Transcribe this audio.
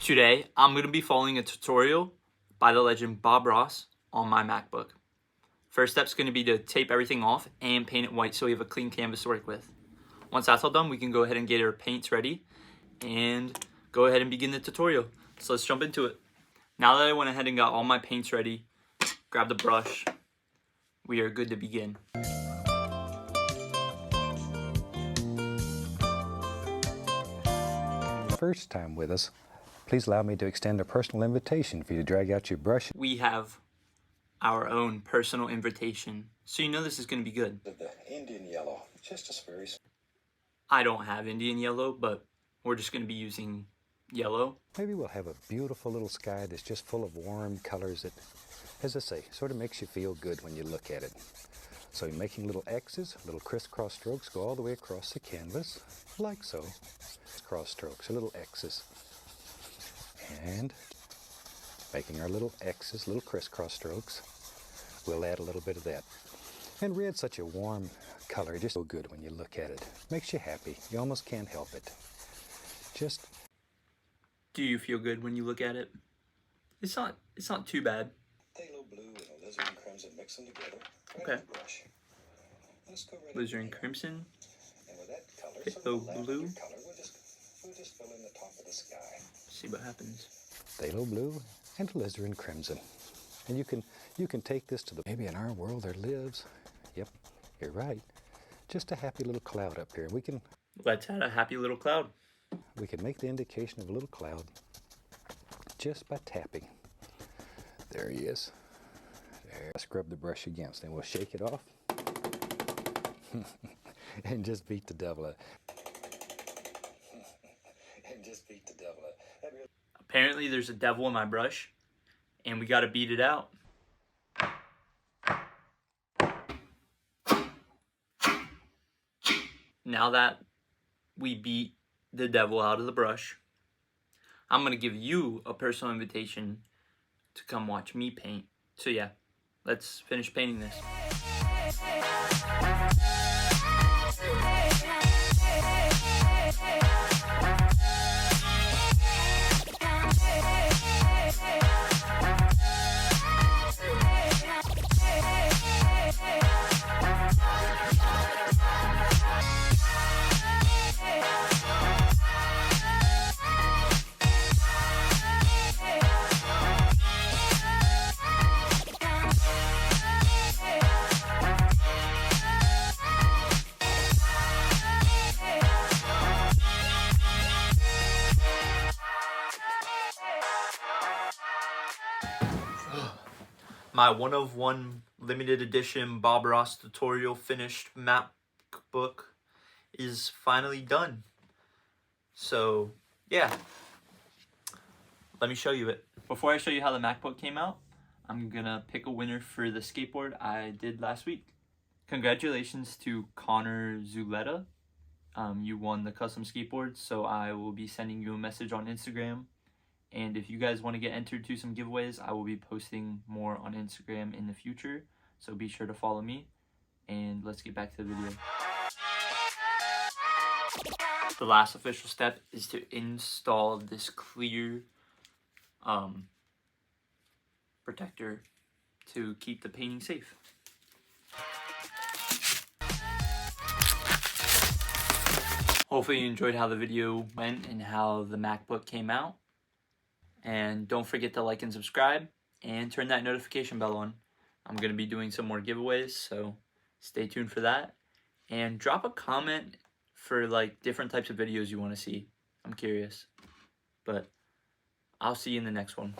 Today, I'm going to be following a tutorial by the legend Bob Ross on my MacBook. First step's going to be to tape everything off and paint it white so we have a clean canvas to work with. Once that's all done, we can go ahead and get our paints ready and go ahead and begin the tutorial. So let's jump into it. Now that I went ahead and got all my paints ready, grab the brush, we are good to begin. First time with us, please allow me to extend a personal invitation for you to drag out your brush. We have our own personal invitation, so you know this is going to be good. The Indian yellow, just as very. I don't have Indian yellow, but we're just going to be using yellow. Maybe we'll have a beautiful little sky that's just full of warm colors that, as I say, sort of makes you feel good when you look at it. So you're making little X's, little crisscross strokes go all the way across the canvas, like so. Cross strokes, or little X's. And making our little X's, little crisscross strokes, we'll add a little bit of that. And red's such a warm color, just so good when you look at it. Makes you happy. You almost can't help it. Just. Do you feel good when you look at it? It's not too bad. Phthalo blue and alizarin crimson, mix them together. Okay. Right Alizarin crimson. And with that color, Phthalo blue. Color, we'll just fill in the top of the sky. See what happens. Phthalo blue and alizarin crimson. And you can take this to the, maybe in our world there lives, yep, you're right, just a happy little cloud up here. Let's add a happy little cloud. We can make the indication of a little cloud just by tapping. There he is. There. Scrub the brush against, and we'll shake it off and just beat the devil out. Apparently there's a devil in my brush, and we gotta beat it out. Now that we beat the devil out of the brush, I'm gonna give you a personal invitation to come watch me paint. So yeah, let's finish painting this. My one-of-one limited edition Bob Ross tutorial finished MacBook is finally done. So yeah, let me show you it. Before I show you how the MacBook came out, I'm gonna pick a winner for the skateboard I did last week. Congratulations to Connor Zuleta. You won the custom skateboard, so I will be sending you a message on Instagram. And if you guys want to get entered to some giveaways, I will be posting more on Instagram in the future. So be sure to follow me. And let's get back to the video. The last official step is to install this clear protector to keep the painting safe. Hopefully you enjoyed how the video went and how the MacBook came out. And don't forget to like and subscribe and turn that notification bell on. I'm going to be doing some more giveaways, so stay tuned for that. And drop a comment for like different types of videos you want to see. I'm curious. But I'll see you in the next one.